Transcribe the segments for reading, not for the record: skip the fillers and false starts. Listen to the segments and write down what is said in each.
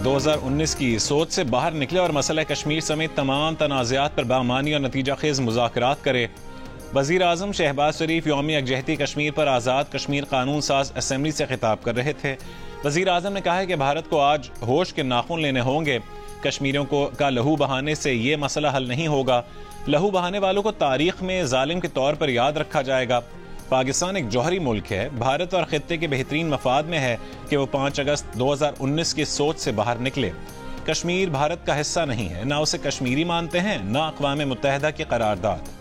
2019 की सोच से बाहर निकले और मसला कश्मीर समेत तमाम तनाज़ात पर बामानी और नतीजा खेज मुज़ाकरात करे। वज़ीर आज़म शहबाज शरीफ यौम यकजहती कश्मीर पर आज़ाद कश्मीर कानून साज असम्बली से खिताब कर रहे थे। वज़ीर आज़म ने कहा है कि भारत को आज होश के नाखून लेने होंगे। कश्मीरियों का लहू बहाने से ये मसला हल नहीं होगा। लहू बहाने वालों को तारीख में जालिम के तौर पर याद रखा जाएगा। पाकिस्तान एक जौहरी मुल्क है। भारत और खित्ते के बेहतरीन मफाद में है कि वो 5 अगस्त 2019 की सोच से बाहर निकले। कश्मीर भारत का हिस्सा नहीं है, ना उसे कश्मीरी मानते हैं, ना अक़वाम मुत्तहिदा की करारदाद।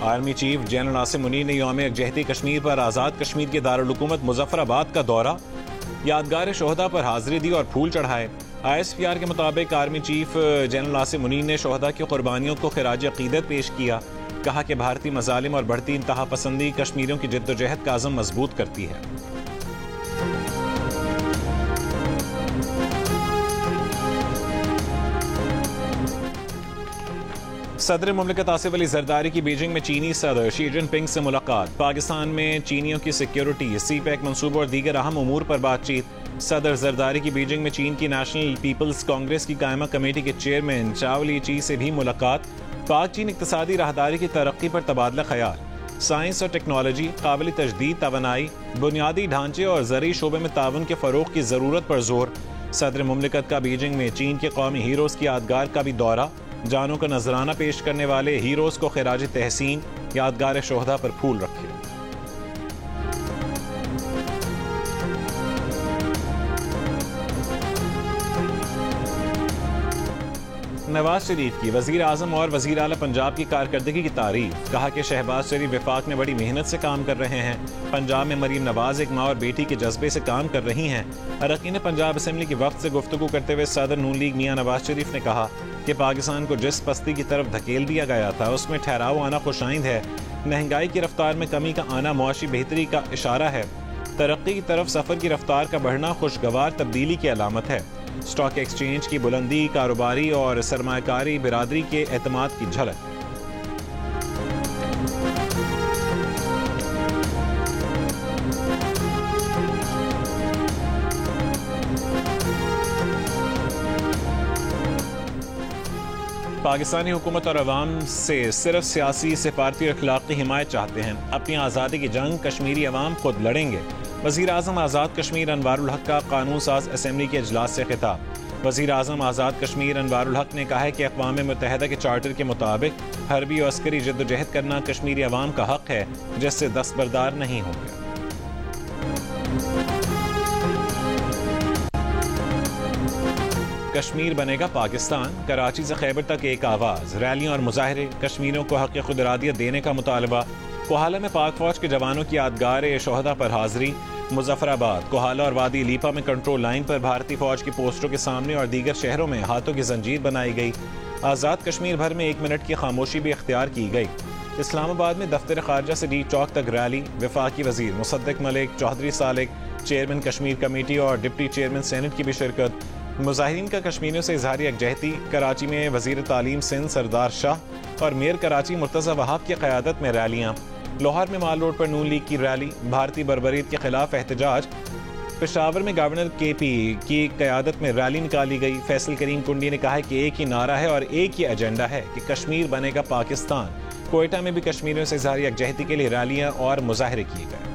Army chief general Asim Munir ने यौम यकजहती कश्मीर पर आज़ाद कश्मीर के दारुल हुकूमत मुजफ्फराबाद का दौरा, यादगार शोहदा पर हाजिरी दी और फूल चढ़ाए। ISPR के मुताबिक army chief general Asim Munir ने शोहदा की कुर्बानियों को खिराज अकीदत पेश किया। कहा कि भारतीय मजालिम और बढ़ती इंतहा पसंदी कश्मीरियों की जद्दोजहद का आज़म मजबूत करती है। सदर मुमलिकत आसिफ अली जरदारी की बीजिंग में चीनी सदर शी जिनपिंग से मुलाकात। पाकिस्तान में चीनियों की सिक्योरिटी, CPEC मंसूबों और दीगर अहम उमूर पर बातचीत। सदर जरदारी की बीजिंग में चीन की नेशनल पीपल्स कांग्रेस की कायमा कमेटी के चेयरमैन चाओ ली-ची से भी मुलाकात। पाक चीन इक्तिसादी राहदारी की तरक्की पर तबादला ख्याल। साइंस और टेक्नोलॉजी, काबिल तजदीद तवानाई, बुनियादी ढांचे और ज़रूरी शोबे में ताउन के फ़रोग़ की ज़रूरत पर जोर। सदर मुमलिकत का बीजिंग में चीन के कौमी हीरोज़ की यादगार का भी दौरा। जानों का नजराना पेश करने वाले हीरोज़ को खिराज तहसीन, यादगार शोहदा पर फूल रखे। नवाज शरीफ की वज़ीर आज़म और वज़ीर आला पंजाब की कारकर्दगी की तारीफ। कहा कि शहबाज शरीफ वफाक में बड़ी मेहनत से काम कर रहे हैं। पंजाब में मरीम नवाज एक माँ और बेटी के जज्बे से काम कर रही हैं। अरकान पंजाब असम्बली के वक्त से गुफ्तगू करते हुए सदर नून लीग मियाँ नवाज शरीफ ने कहा कि पाकिस्तान को जिस पस्ती की तरफ धकेल दिया गया था उसमें ठहराव आना खुशाइंद है। महंगाई की रफ्तार में कमी का आना मुआशी बेहतरी का इशारा है। तरक्की की तरफ सफ़र की रफ्तार का बढ़ना खुशगवार तब्दीली की अलामत है। स्टॉक एक्सचेंज की बुलंदी कारोबारी और सरमायाकारी बिरादरी के एतमाद की झलक। पाकिस्तानी हुकूमत और अवाम से सिर्फ सियासी सिफारती और अखलाकी हिमायत चाहते हैं। अपनी आज़ादी की जंग कश्मीरी अवाम खुद लड़ेंगे। वज़ीर आज़म आज़ाद कश्मीर अनवारुल हक का कानून साज असम्बली के इजलास से खिताब। वज़ीर आज़म आज़ाद कश्मीर अनवारुल हक ने कहा है कि अक़वाम मुत्तहिदा के चार्टर के मुताबिक हरबी और अस्करी जद्दोजहद करना कश्मीरी अवाम का हक है, जिससे दस्तबरदार नहीं होंगे। कश्मीर बनेगा पाकिस्तान, कराची से खैबर तक एक आवाज़। रैलियां और मुजाहरे, कश्मीरियों को हक़ खुदरादियत देने का मुतालबा। कोहाला में पाक फौज के जवानों की यादगार शोहदा पर हाजिरी। मुजफ्फराबाद, कोहाला और वादी लीपा में कंट्रोल लाइन पर भारतीय फौज की पोस्टरों के सामने और दीगर शहरों में हाथों की जंजीर बनाई गई। आज़ाद कश्मीर भर में 1 मिनट की खामोशी भी इख्तियार की गई। इस्लामाबाद में दफ्तर खारजा से डी चौक तक रैली। वफाकी वजीर मुसद्दिक मलिक, चौधरी सालिक, चेयरमैन कश्मीर कमेटी और डिप्टी चेयरमैन सेनेट की भी शिरकत। मुजाहिरीन का कश्मीरियों से इजहार यकजहती। कराची में वजीर तालीम सिंध सरदार शाह और मेयर कराची मुर्तज़ा वहाब की क़यादत में रैलियाँ। लाहौर में माल रोड पर नून लीग की रैली। भारतीय बर्बरीत के खिलाफ एहतजाज। पेशावर में गवर्नर KP की क़यादत में रैली निकाली गई। फैसल करीम कुंडी ने कहा है कि एक ही नारा है और एक ही एजेंडा है कि कश्मीर बनेगा पाकिस्तान। कोयटा में भी कश्मीरियों से इजहार यकजहती के लिए रैलियाँ और मुजाहरे किए गए।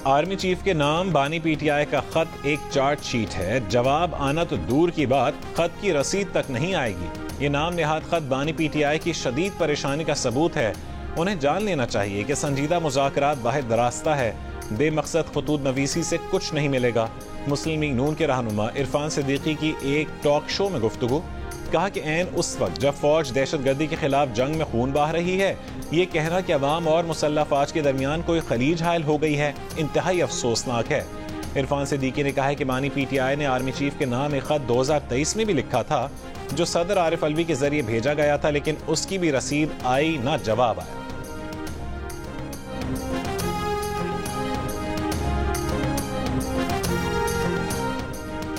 आर्मी चीफ के नाम बानी PTI का खत एक चार्ट शीट है। जवाब आना तो दूर की बात, खत की रसीद तक नहीं आएगी। ये नाम निहाद खत बानी PTI की शदीद परेशानी का सबूत है। उन्हें जान लेना चाहिए कि संजीदा मुज़ाकरात बाहिर रास्ता है। बेमकसद खतूत नवीसी से कुछ नहीं मिलेगा। मुस्लिम लीग नून के रहनुमा इरफान सिद्दीकी की एक टॉक शो में गुफ्तगू। कहा कि ऐन उस वक्त जब फौज दहशतगर्दी के खिलाफ जंग में खून बहा रही है, ये कहना कि अवाम और मुसल्लह फौज के दरमियान कोई खलीज हायल हो गई है, इंतहाई अफसोसनाक है। इरफान सिद्दीकी ने कहा है कि बानी PTI ने आर्मी चीफ के नाम एक खत 2023 में भी लिखा था, जो सदर आरिफ अलवी के जरिए भेजा गया था, लेकिन उसकी भी रसीद आई ना जवाब आया।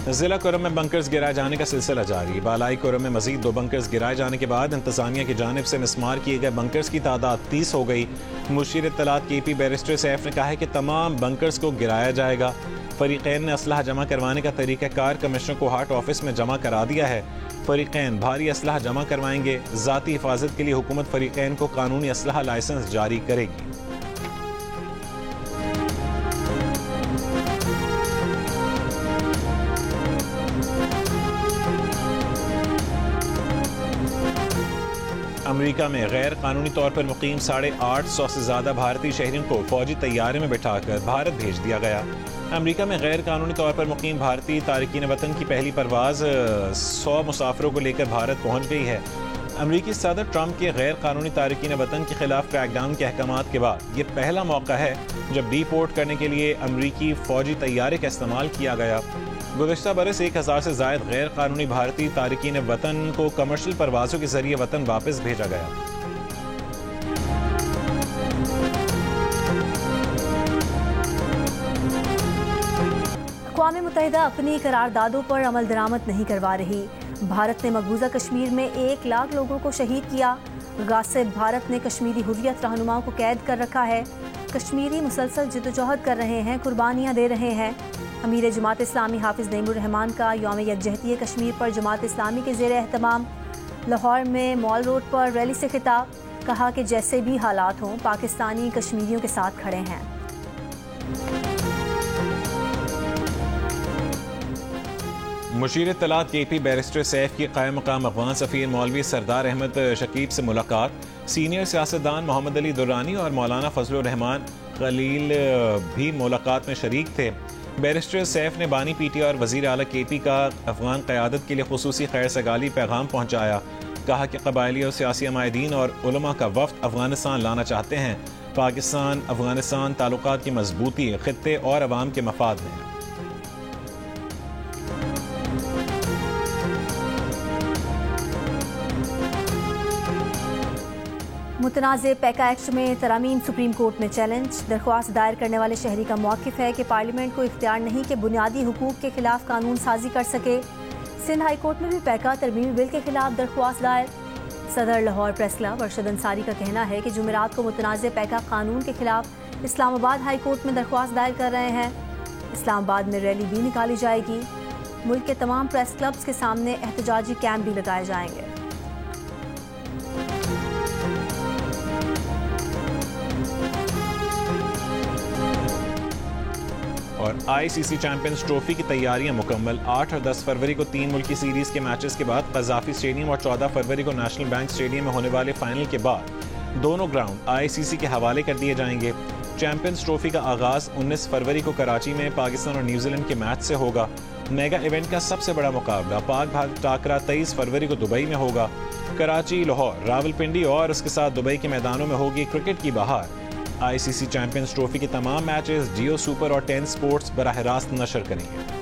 जिला कुरम में बंकर्स गिराए जाने का सिलसिला जारी। बालाई कुरम में मजीद 2 बंकर्स गिराए जाने के बाद इंतजामिया की जानिब से मिसमार किए गए बंकर्स की तादाद 30 हो गई। मुशीर इत्तलात KP बैरिस्टर सैफ ने कहा है कि तमाम बंकर्स को गिराया जाएगा। फरीकैन ने असलहा जमा करवाने का तरीक़ाकार कमिश्नर को हार्ट ऑफिस में जमा करा दिया है। फरीकैन भारी असलहा जमा करवाएंगे। ज़ाती हिफाजत के लिए हुकूमत फरीकैन को कानूनी असलहा लाइसेंस जारी करेगी। अमेरिका में गैर कानूनी तौर पर मुकीम 850 से ज़्यादा भारतीय शहरियों को फौजी तैयारे में बिठाकर भारत भेज दिया गया। अमेरिका में गैर कानूनी तौर पर मुकीम भारतीय तारकीन वतन की पहली परवाज़ 100 मुसाफिरों को लेकर भारत पहुँच गई है। अमेरिकी सदर ट्रंप के गैर कानूनी तारकीन वतन के खिलाफ क्रैकडाउन के अहकामात के बाद ये पहला मौका है जब डिपोर्ट करने के लिए अमरीकी फौजी तैयारे का इस्तेमाल किया गया। गुज़श्ता बरस 1000 से ज़ायद गैर कानूनी भारतीय तारकीन वतन को कमर्शियल परवाज़ों के जरिए वतन वापस भेजा गया। अक़वाम मुत्तहिदा अपनी करारदादों पर अमल दरामद नहीं करवा रही। भारत ने मकबूजा कश्मीर में 1 लाख लोगों को शहीद किया। गासिब भारत ने कश्मीरी हुर्रियत रहनुमाओं को कैद कर रखा है। कश्मीरी मुसलसल जिद्दोजहद कर रहे हैं, कुर्बानियाँ दे रहे हैं। अमीर जमात इस्लामी हाफिज़ नईमुर रहमान का यौम यकजहती कश्मीर पर जमात इस्लामी के ज़ेर एहतमाम। लाहौर में मॉल रोड पर रैली से खिताब, कहा कि जैसे भी हालात हों पाकिस्तानी कश्मीरियों के साथ खड़े हैं। मुशीर इत्तलात KP बैरिस्टर सैफ की कायम मकाम अफगान सफ़ीर मौलवी सरदार अहमद शकीब से मुलाकात। सीनियर सियासतदान मोहम्मद अली दुरानी और मौलाना फजलुर रहमान खलील भी मुलाकात में शरीक थे। बैरिस्टर सैफ ने बानी PTI और वज़ीर आला KP का अफगान क़यादत के लिए खुसूसी खैर सगाली पैगाम पहुँचाया। कहा कि कबायली और सियासी अमायदीन और उलमा का वफ़द अफगानिस्तान लाना चाहते हैं। पाकिस्तान अफगानिस्तान ताल्लुकात की मजबूती ख़ित्ते और अवाम के मफाद में है। मुतनाज़ पैका एक्ट में तरामीम सुप्रीम कोर्ट में चैलेंज। दरख्वास्त दायर करने वाले शहरी का मौक़िफ़ है कि पार्लियामेंट को इख्तियार नहीं कि बुनियादी हुकूक के खिलाफ कानून साजी कर सके। सिंध हाई कोर्ट में भी पैका तरमीमी बिल के खिलाफ दरख्वास्त दायर। सदर लाहौर प्रेस क्लब अरशद अंसारी का कहना है कि जुमेरात को मुतनाज़ पैका कानून के खिलाफ इस्लामाबाद हाई कोर्ट में दरख्वास्त दायर कर रहे हैं। इस्लामाबाद में रैली भी निकाली जाएगी। मुल्क के तमाम प्रेस क्लब्स के सामने एहतजाजी कैंप भी लगाए जाएंगे। और ICC चैंपियंस ट्रॉफी की तैयारियां मुकम्मल। 8 और 10 फरवरी को 3 मुल्की सीरीज के मैचेस के बाद कज़ाफ़ी स्टेडियम और 14 फरवरी को नेशनल बैंक स्टेडियम में होने वाले फाइनल के बाद दोनों ग्राउंड ICC के हवाले कर दिए जाएंगे। चैंपियंस ट्रॉफी का आगाज 19 फरवरी को कराची में पाकिस्तान और न्यूजीलैंड के मैच से होगा। मेगा इवेंट का सबसे बड़ा मुकाबला पाक भारत टाकरा 23 फरवरी को दुबई में होगा। कराची, लाहौर, रावलपिंडी और उसके साथ दुबई के मैदानों में होगी क्रिकेट की बहार। ICC चैंपियंस ट्रॉफी के तमाम मैचेस जियो सुपर और 10 स्पोर्ट्स बराह रास्त नशर करेंगे।